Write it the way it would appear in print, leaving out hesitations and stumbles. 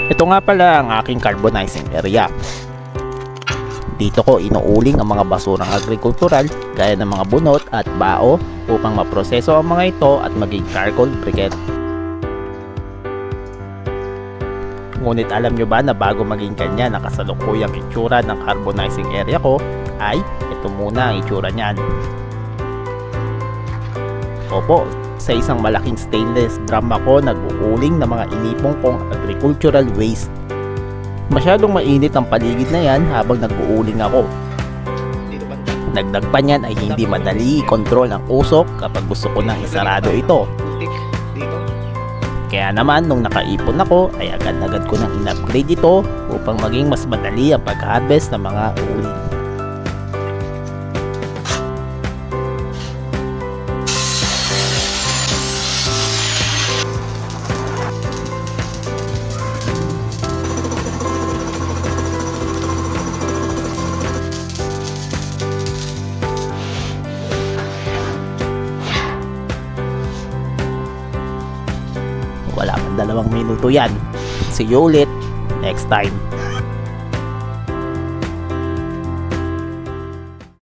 Ito nga pala ang aking carbonizing area. Dito ko inuuling ang mga basurang agrikultural gaya ng mga bunot at bao upang maproseso ang mga ito at maging charcoal briquette. Ngunit alam nyo ba na bago maging kanya na kasalukuyang itsura ng carbonizing area ko ay ito muna ang itsura niyan. Opo, sa isang malaking stainless drum ako nag-uuling ng mga inipong kong agricultural waste. Masyadong mainit ang paligid na yan habang nag-uuling ako. Dagdag pa niyan ay hindi madali i-control ang usok kapag gusto ko nang isarado ito. Kaya naman nung nakaipon ako ay agad-agad ko nang in-upgrade ito upang maging mas madali ang pag-harvest ng mga uling. Wala pang 2 minuto yan. See you ulit next time.